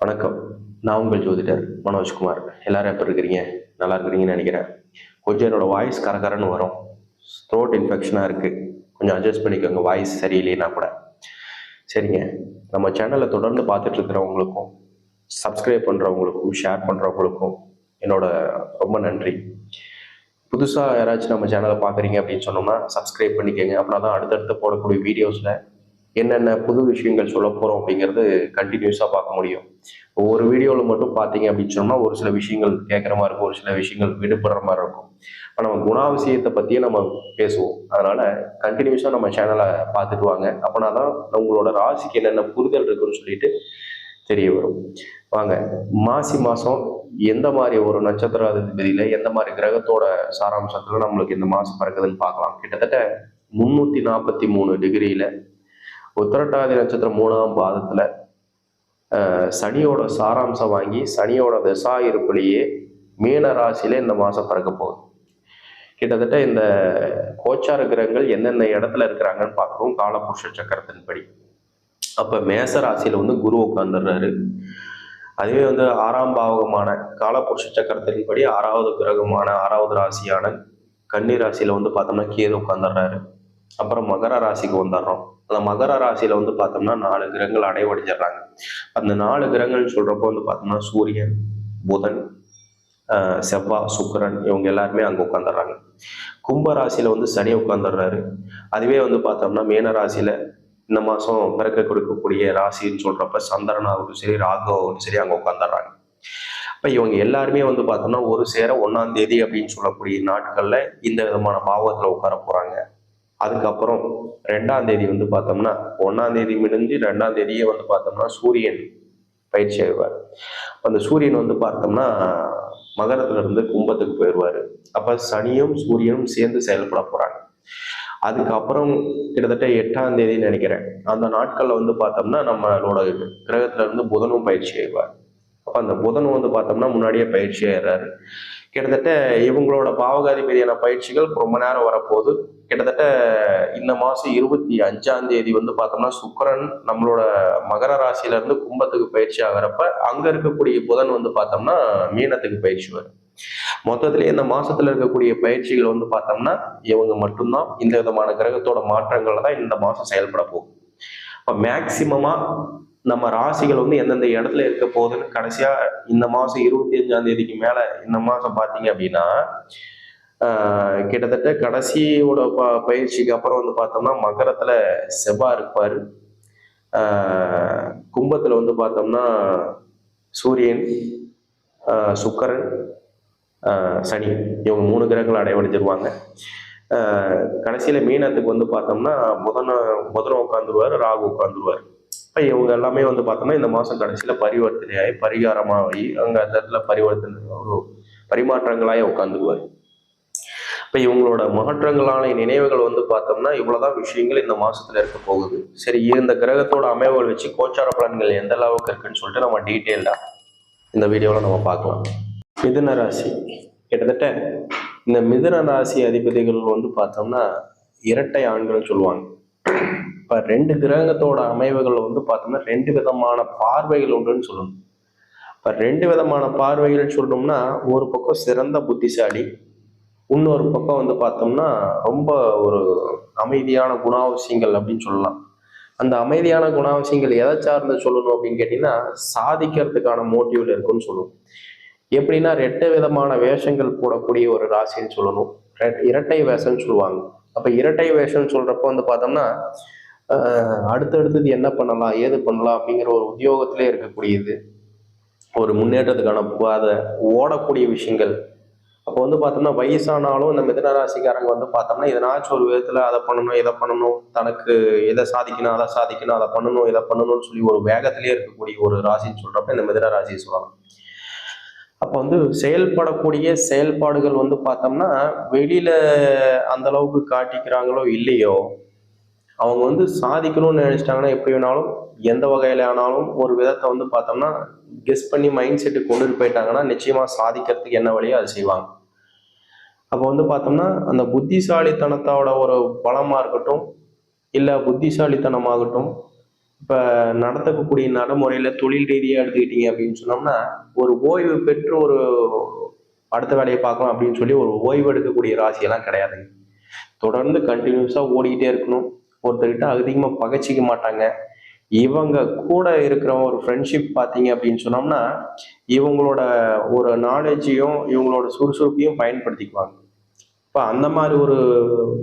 வணக்கம். நான் உங்கள் ஜோதிடர் மனோஜ்குமார். எல்லாரும் எப்படி இருக்கிறீங்க? நல்லா இருக்கிறீங்கன்னு நினைக்கிறேன். கொஞ்சம் என்னோட வாய்ஸ் கரகரன்னு வரும். த்ரோட் இன்ஃபெக்ஷனாக இருக்குது. கொஞ்சம் அட்ஜஸ்ட் பண்ணிக்கோங்க, வாய்ஸ் சரியில்லைன்னா கூட. சரிங்க. நம்ம சேனலை தொடர்ந்து பார்த்துட்டு இருக்கிறவங்களுக்கும், சப்ஸ்கிரைப் பண்ணுறவங்களுக்கும், ஷேர் பண்ணுறவங்களுக்கும் என்னோட ரொம்ப நன்றி. புதுசாக யாராச்சும் நம்ம சேனலை பார்க்குறீங்க அப்படின்னு சொன்னோம்னா சப்ஸ்கிரைப் பண்ணிக்கோங்க. அப்படின்னா தான் அடுத்தடுத்து போடக்கூடிய வீடியோஸில் என்னென்ன புது விஷயங்கள் சொல்ல போகிறோம் அப்படிங்கிறது கண்டினியூஸாக பார்க்க முடியும். ஒவ்வொரு வீடியோவில் மட்டும் பார்த்தீங்க அப்படின்னு சொன்னால் ஒரு சில விஷயங்கள் கேட்குற மாதிரி இருக்கும், ஒரு சில விஷயங்கள் விடுபடுற மாதிரி இருக்கும். இப்போ நம்ம குணாதிசயத்தை பற்றியே நம்ம பேசுவோம். அதனால் கண்டினியூஸாக நம்ம சேனலை பார்த்துட்டு வாங்க. அப்படின்னா தான் உங்களோட ராசிக்கு என்னென்ன புரிதல் இருக்குன்னு சொல்லிட்டு தெரிய வரும். வாங்க, மாசி மாதம் எந்த மாதிரி ஒரு நட்சத்திர அதிபதியில் எந்த மாதிரி கிரகத்தோட சாராம்சத்தில் நம்மளுக்கு இந்த மாதம் பிறகுதுன்னு பார்க்கலாம். கிட்டத்தட்ட 343 டிகிரியில் உத்திரட்டாதி நட்சத்திரம் 3ஆம் பாதத்துல சனியோட சாராம்சம் வாங்கி சனியோட தசா இருப்பிலேயே மீன ராசியில இந்த மாசம் பிறக்க போகுது. கிட்டத்தட்ட இந்த கோச்சார கிரகங்கள் எந்தெந்த இடத்துல இருக்கிறாங்கன்னு பார்க்குறோம் காலபுருஷ சக்கரத்தின்படி. அப்ப மேச ராசியில குரு உட்கார்ந்துடுறாரு. அதுவே 6ஆம் பாவகமான காலபுருஷ சக்கரத்தின்படி 6வது கிரகமான 6வது ராசியான கன்னி ராசியில பார்த்தோம்னா கேது உட்கார்ந்துடுறாரு. அப்புறம் மகர ராசிக்கு வந்துடுறோம். அந்த மகர ராசியில பார்த்தோம்னா 4 கிரகங்கள் அடைவடைஞ்சிடுறாங்க. அந்த 4 கிரகங்கள்னு சொல்றப்போ பார்த்தோம்னா சூரியன், புதன், செவ்வாய், சுக்கிரன் இவங்க எல்லாருமே அங்க உட்காந்துடுறாங்க. கும்ப ராசியில சனி உட்காந்துடுறாரு. அதுவே பார்த்தோம்னா மீன ராசியில இந்த மாசம் பிறக்க கொடுக்கக்கூடிய ராசின்னு சொல்றப்ப சந்திரனாகட்டும் சரி, ராகுவாகட்டும் சரி அங்க உட்காந்துடுறாங்க. இப்ப இவங்க எல்லாருமே பார்த்தோம்னா ஒரு சேர 1ஆம் தேதி அப்படின்னு சொல்லக்கூடிய நாட்கள்ல இந்த விதமான பாவத்துல உட்கார போறாங்க. அதுக்கப்புறம் 2ஆம் தேதி பார்த்தோம்னா 1ஆம் தேதி முடிஞ்சு 2ஆம் தேதியே பார்த்தோம்னா சூரியன் பயிற்சி ஆயிடுவார். அந்த சூரியன் பார்த்தோம்னா மகரத்துல இருந்து கும்பத்துக்கு போயிடுவாரு. அப்ப சனியும் சூரியனும் சேர்ந்து செயல்பட போறாங்க. அதுக்கப்புறம் கிட்டத்தட்ட 8ஆம் தேதின்னு நினைக்கிறேன். அந்த நாட்கள்ல பார்த்தோம்னா நம்மளோட கிரகத்துல இருந்து புதனும் பயிற்சி ஆயிடுவார். அப்ப அந்த புதன் பார்த்தோம்னா முன்னாடியே பயிற்சி ஆயிடுறாரு. கிட்டத்தட்ட இவங்களோட பாவகாதிபதியான பயிற்சிகள் ரொம்ப நேரம் வரப்போகுது. கிட்டத்தட்ட இந்த மாசம் 25ஆம் தேதி பார்த்தோம்னா சுக்கிரன் நம்மளோட மகர ராசியில இருந்து கும்பத்துக்கு பயிற்சி ஆகிறப்ப அங்க இருக்கக்கூடிய புதன் பார்த்தோம்னா மீனத்துக்கு பயிற்சி வரும். மொத்தத்திலே இந்த மாசத்துல இருக்கக்கூடிய பயிற்சிகள் பார்த்தோம்னா இவங்க மட்டும்தான் இந்த விதமான கிரகத்தோட மாற்றங்கள்ல தான் இந்த மாசம் செயல்பட போகும். இப்போ மேக்சிமமா நம்ம ராசிகள் எந்தெந்த இடத்துல இருக்க போகுதுன்னு கடைசியா இந்த மாசம் 25ஆம் தேதிக்கு மேல இந்த மாசம் பாத்தீங்க அப்படின்னா கிட்டத்தட்ட கடைசியோட பயிற்சிக்கு அப்புறம் பார்த்தோம்னா மகரத்துல செவ்வாய் இருப்பாரு. கும்பத்துல பார்த்தோம்னா சூரியன், சுக்கிரன், சனி இவங்க 3 கிரகங்கள் அடைவடைஞ்சிருவாங்க. கடைசியில மீனத்துக்கு பார்த்தோம்னா புதன் உட்காந்துருவாரு, ராகு உட்காந்துருவாரு. இப்போ இவங்க எல்லாமே பார்த்தோம்னா இந்த மாதம் கடைசியில் பரிவர்த்தனையாகி பரிகாரமாகி அங்கே அந்த இடத்துல ஒரு பரிமாற்றங்களாக உட்காந்துருவார். இப்போ இவங்களோட மாற்றங்களான நினைவுகள் பார்த்தோம்னா இவ்வளோதான் விஷயங்கள் இந்த மாதத்தில் இருக்க போகுது. சரி, இந்த கிரகத்தோட அமைவுகள் வச்சு கோச்சார பலன்கள் எந்த அளவுக்கு இருக்குன்னு சொல்லிட்டு நம்ம டீட்டெயில்டாக இந்த வீடியோவில் நம்ம பார்க்கலாம். மிதுன ராசி. கிட்டத்தட்ட இந்த மிதுன ராசி அதிபதிகள் பார்த்தோம்னா இரட்டை ஆண்கள் சொல்லுவாங்க. இப்போ 2 கிரகத்தோட அமைவுகள் பார்த்தோம்னா 2 விதமான பார்வைகள் உண்டுன்னு சொல்லணும். இப்போ 2 விதமான பார்வைகள் சொல்லணும்னா ஒரு பக்கம் சிறந்த புத்திசாலி, இன்னொரு பக்கம் பார்த்தோம்னா ரொம்ப ஒரு அமைதியான குணாவசியங்கள் அப்படின்னு சொல்லலாம். அந்த அமைதியான குணாவசியங்கள் எதை சார்ந்து சொல்லணும் அப்படின்னு கேட்டீங்கன்னா சாதிக்கிறதுக்கான மோட்டிவ்ல இருக்குன்னு சொல்லணும். எப்படின்னா 2 விதமான வேஷங்கள் போடக்கூடிய ஒரு ராசின்னு சொல்லணும். இரட்டை வேஷம்னு சொல்லுவாங்க. அப்ப இரட்டை வேஷம்னு சொல்றப்போ பார்த்தோம்னா அடுத்தடுத்தது என்ன பண்ணலாம் ஏது பண்ணலாம் அப்படிங்கிற ஒரு உத்தியோகத்திலே இருக்கக்கூடியது, ஒரு முன்னேற்றத்துக்கான பாதை ஓடக்கூடிய விஷயங்கள். அப்போ பார்த்தோம்னா வயசானாலும் இந்த மிதுன ராசிக்காரங்க பார்த்தோம்னா எதனாச்சும் ஒரு விதத்துல அதை பண்ணணும் இதை பண்ணணும், தனக்கு எதை சாதிக்கணும் அதை சாதிக்கணும், அதை பண்ணணும் இதை பண்ணணும்னு சொல்லி ஒரு வேகத்திலேயே இருக்கக்கூடிய ஒரு ராசின்னு சொல்றப்ப இந்த மிதுன ராசியை சொல்லலாம். அப்போ செயல்படக்கூடிய செயல்பாடுகள் பார்த்தோம்னா வெளியில அந்த அளவுக்கு காட்டிக்கிறாங்களோ இல்லையோ, அவங்க சாதிக்கணும்னு நினைச்சிட்டாங்கன்னா எப்படி வேணாலும் எந்த வகையில ஆனாலும் ஒரு விதத்தை பார்த்தோம்னா கெஸ் பண்ணி மைண்ட் செட்டு கொண்டுட்டு போயிட்டாங்கன்னா நிச்சயமா சாதிக்கிறதுக்கு என்ன வழியோ அதை செய்வாங்க. அப்போ பார்த்தோம்னா அந்த புத்திசாலித்தனத்தோட ஒரு பலமா இருக்கட்டும், இல்லை புத்திசாலித்தனமாகட்டும், இப்போ நடத்தக்கூடிய நடைமுறையில் தொழில் ரீதியாக எடுத்துக்கிட்டீங்க அப்படின்னு சொன்னோம்னா, ஒரு ஓய்வு பெற்று ஒரு அடுத்த வேலையை பார்க்கலாம் அப்படின்னு சொல்லி ஒரு ஓய்வு எடுக்கக்கூடிய ராசியெல்லாம் கிடையாதுங்க. தொடர்ந்து கண்டினியூஸாக ஓடிக்கிட்டே இருக்கணும். ஒருத்தர்கிட்ட அதிகமாக பகைச்சிக்க மாட்டாங்க. இவங்க கூட இருக்கிற ஒரு ஃப்ரெண்ட்ஷிப் பார்த்தீங்க அப்படின்னு சொன்னோம்னா, இவங்களோட ஒரு நாலேஜையும், இவங்களோட சுறுசுறுப்பையும் பயன்படுத்திக்குவாங்க. இப்ப அந்த மாரி ஒரு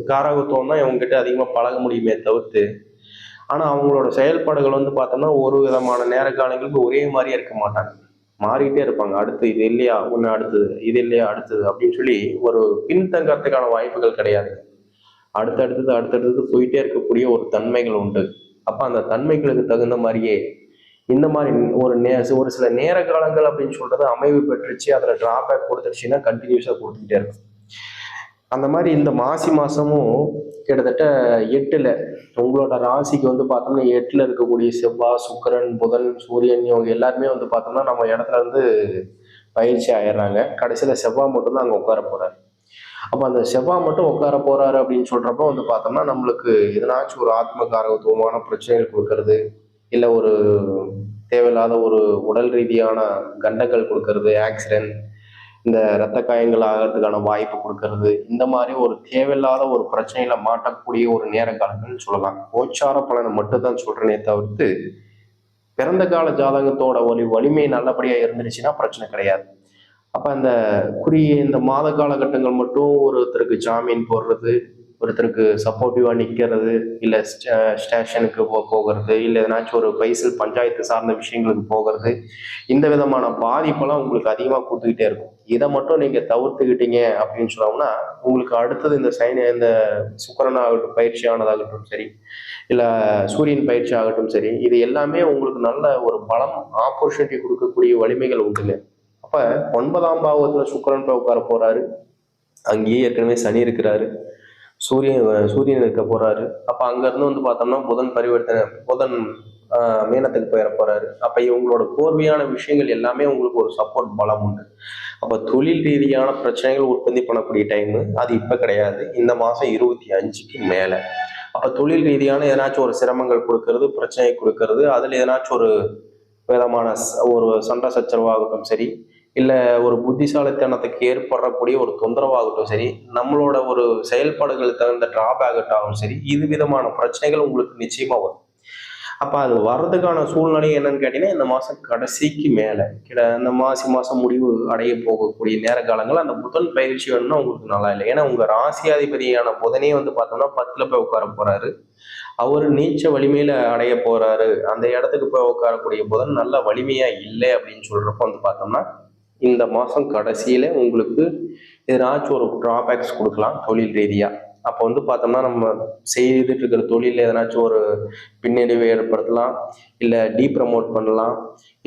காரகத்துவம் தான் இவங்ககிட்ட அதிகமா பழக முடியுமே தவிர்த்து, ஆனா அவங்களோட செயல்பாடுகள் வந்து பார்த்தோம்னா, ஒரு விதமான நேர காலங்களுக்கு ஒரே மாரியே இருக்க மாட்டாங்க. மாறிட்டே இருப்பாங்க. அடுத்து இது இல்லையா? ஒண்ணு அடுத்தது. இது இல்லையா? அடுத்தது. அப்படின்னு சொல்லி ஒரு பின்தங்கறதுக்கான வாய்ப்புகள் கிடையாது. அடுத்தடுத்தது, அடுத்தடுத்தது போயிட்டே இருக்கக்கூடிய ஒரு தன்மைகள் உண்டு. அப்ப அந்த தன்மைகளுக்கு தகுந்த மாரியே, இந்த மாரி ஒரு சில நேர காலங்கள் அப்படின்னு சொல்றது அமைவு பெற்றுச்சு, அதுல டிராபேக் குடுத்துருச்சுன்னா கன்டினியூஸா குடுத்துக்கிட்டே இருக்கும். அந்த மாரி இந்த மாசி மாசமும் கிட்டத்தட்ட 8ல உங்களோட ராசிக்கு வந்து பார்த்தோம்னா 8ல இருக்கக்கூடிய செவ்வாய், சுக்கிரன், புதன், சூரியன் இவங்க எல்லாருமே வந்து பார்த்தோம்னா நம்ம இடத்துல இருந்து பயிற்சி ஆயிடுறாங்க. கடைசியில செவ்வாய் மட்டும் தான் அங்க உட்கார போறாரு. அப்ப அந்த செவ்வாய் மட்டும் உட்கார போறாரு அப்படின்னு சொல்றப்போ வந்து பார்த்தோம்னா, நம்மளுக்கு எதனாச்சும் ஒரு ஆத்ம காரகத்துவமான பிரச்சனைகள் குடுக்கறது, இல்ல ஒரு தேவையில்லாத ஒரு உடல் ரீதியான கண்டங்கள் குடுக்கறது, ஆக்சிடென்ட், இந்த இரத்த காயங்கள் ஆகிறதுக்கான வாய்ப்பு குடுக்கறது, இந்த மாரி ஒரு தேவையில்லாத ஒரு பிரச்சனையில மாட்டக்கூடிய ஒரு நேர காலங்கள்னு சொல்லலாம். கோச்சார பலன மட்டும் தான் சொல்றேனே தவிர்த்து, பிறந்த கால ஜாதகத்தோட வலிமை நல்லபடியா இருந்துருச்சுன்னா பிரச்சனை கிடையாது. அப்ப அந்த இந்த மாத காலகட்டங்கள் மட்டும் ஒருத்தருக்கு ஜாமீன் போடுறது, ஒருத்தருக்கு சப்போர்ட்டிவா நிக்கிறது, இல்ல ஸ்டேஷனுக்கு போகிறது, இல்ல எதனாச்சும் ஒரு பைசல் பஞ்சாயத்து சார்ந்த விஷயங்களுக்கு போகிறது, இந்த விதமான பாதிப்பெல்லாம் உங்களுக்கு அதிகமா குடுத்துக்கிட்டே இருக்கும். இத மட்டும் நீங்க தவிர்த்துக்கிட்டீங்க அப்படின்னு சொன்னோம்னா, உங்களுக்கு அடுத்தது இந்த சுக்கிரன் ஆகட்டும், பயிற்சி ஆனதாகட்டும் சரி, இல்ல சூரியன் பயிற்சி ஆகட்டும் சரி, இது எல்லாமே உங்களுக்கு நல்ல ஒரு பலம், ஆப்பர்ச்சுனிட்டி குடுக்கக்கூடிய வலிமைகள் உண்டுங்க. அப்ப 9ஆம் பாவத்துல சுக்கிரன் போய் உட்கார போறாரு. அங்கேயே ஏற்கனவே சனி இருக்கிறாரு. சூரியன் இருக்க போறாரு. அப்ப அங்க இருந்து வந்து பார்த்தோம்னா புதன் மீனத்துக்கு போயிற போறாரு. அப்ப இவங்களோட கோர்வையான விஷயங்கள் எல்லாமே உங்களுக்கு ஒரு சப்போர்ட் பலம் உண்டு. அப்ப தொழில் ரீதியான பிரச்சனைகள் உற்பத்தி பண்ணக்கூடிய டைம் அது இப்ப கிடையாது. இந்த மாசம் 25க்கு மேல. அப்ப தொழில் ரீதியான எதனாச்சும் ஒரு சிரமங்கள் கொடுக்கறது, பிரச்சனை கொடுக்கறது, அதுல எதனாச்சும் ஒரு விதமான ஒரு சண்டை சச்சரவாகட்டும் சரி, இல்ல ஒரு புத்திசாலித்தனத்துக்கு ஏற்படக்கூடிய ஒரு தொந்தரவாகட்டும் சரி, நம்மளோட ஒரு செயல்பாடுகளுக்கு தகுந்த டிராபேக் ஆகும் சரி, இது விதமான பிரச்சனைகள் உங்களுக்கு நிச்சயமா வரும். அப்ப அது வர்றதுக்கான சூழ்நிலை என்னன்னு கேட்டீங்கன்னா, இந்த மாசம் கடைசிக்கு மேல இந்த மாசம் முடிவு அடைய போகக்கூடிய நேர காலங்கள் அந்த புதன் பயிற்சி வேணும்னா உங்களுக்கு நல்லா இல்லை. ஏன்னா உங்க ராசியாதிபதியான புதனே வந்து பார்த்தோம்னா 10ல போய் உட்கார போறாரு. அவரு நீச்ச வலிமையில அடைய போறாரு. அந்த இடத்துக்கு போய் உட்காரக்கூடிய புதன் நல்ல வலிமையா இல்லை அப்படின்னு சொல்றப்ப வந்து பார்த்தோம்னா, இந்த மாசம் கடைசியில உங்களுக்கு எதனாச்சும் ஒரு டிராபேக்ஸ் கொடுக்கலாம் தொழில் ரீதியா. அப்ப வந்து பார்த்தோம்னா, நம்ம செய்துட்டு இருக்கிற தொழில்ல எதனாச்சும் ஒரு பின்னடைவை ஏற்படுத்தலாம், இல்ல டீப்ரமோட் பண்ணலாம்,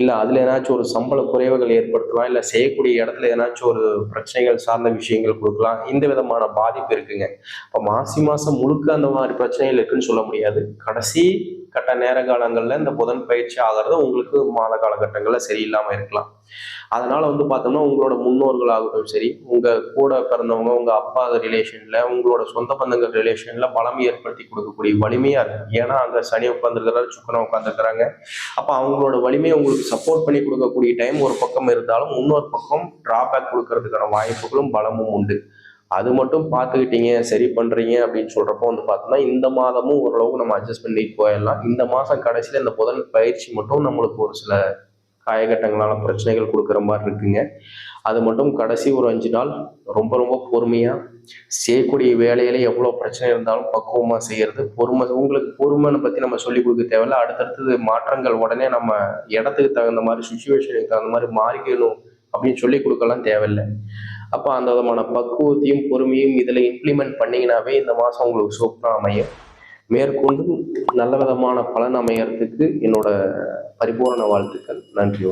இல்ல அதுல ஏதனாச்சும் ஒரு சம்பள குறைவுகள் ஏற்படுத்தலாம், இல்ல செய்யக்கூடிய இடத்துல எதனாச்சும் ஒரு பிரச்சனைகள் சார்ந்த விஷயங்கள் கொடுக்கலாம். இந்த விதமான பாதிப்பு இருக்குங்க. இப்ப மாசி மாசம் முழுக்க அந்த மாதிரி பிரச்சனைகள் இருக்குன்னு சொல்ல முடியாது. கடைசி கட்ட நேர காலங்கள்ல இந்த புதன் பயிற்சி ஆகிறது உங்களுக்கு மாத காலகட்டங்கள்ல சரியில்லாம இருக்கலாம். அதனால வந்து பார்த்தோம்னா, உங்களோட முன்னோர்கள் ஆகட்டும் சரி, உங்க கூட பிறந்தவங்க, உங்க அப்பா ரிலேஷன்ல, உங்களோட சொந்த பந்தங்கள் ரிலேஷன்ல பலம் ஏற்படுத்தி கொடுக்கக்கூடிய வலிமையா இருக்கு. ஏன்னா அங்க சனி உட்கார்ந்துருக்கிறாரு, சுக்கிரன் உட்கார்ந்துருக்கிறாங்க. அப்ப அவங்களோட வலிமையை உங்களுக்கு சப்போர்ட் பண்ணி கொடுக்கக்கூடிய டைம் ஒரு பக்கம் இருந்தாலும், இன்னொரு பக்கம் டிராபேக் கொடுக்கறதுக்கான வாய்ப்புகளும் பலமும் உண்டு. அது மட்டும் பார்த்துக்கிட்டீங்க, சரி பண்றீங்க அப்படின்னு சொல்றப்போ வந்து பார்த்தோம்னா, இந்த மாதமும் ஓரளவுக்கு நம்ம அட்ஜஸ்ட் பண்ணி போயிடலாம். இந்த மாசம் கடைசியில இந்த புதன் பயிற்சி மட்டும் நம்மளுக்கு ஒரு சில காயகட்டங்களால பிரச்சனைகள் கொடுக்குற மாதிரி இருக்குங்க. அது மட்டும் கடைசி ஒரு 5 நாள் ரொம்ப ரொம்ப பொறுமையா செய்யக்கூடிய வேலையில எவ்வளோ பிரச்சனை இருந்தாலும் பக்குவமா செய்யறது. உங்களுக்கு பொறுமைன்னு பத்தி நம்ம சொல்லிக் கொடுக்க தேவையில்ல. அடுத்தடுத்தது மாற்றங்கள் உடனே நம்ம இடத்துக்கு தகுந்த மாதிரி, சுச்சுவேஷனுக்கு தகுந்த மாதிரி மாறிக்கணும் அப்படின்னு சொல்லிக் கொடுக்கலாம் தேவையில்லை. அப்ப அந்த விதமான பக்குவத்தையும் பொறுமையும் இதுல இம்ப்ளிமெண்ட் பண்ணீங்கன்னாவே இந்த மாசம் உங்களுக்கு சூப்பரா அமையும். மேற்கொண்டு நல்ல விதமான பலன் அமையறதுக்கு என்னோட பரிபூரண வாழ்த்துக்கள். நன்றி.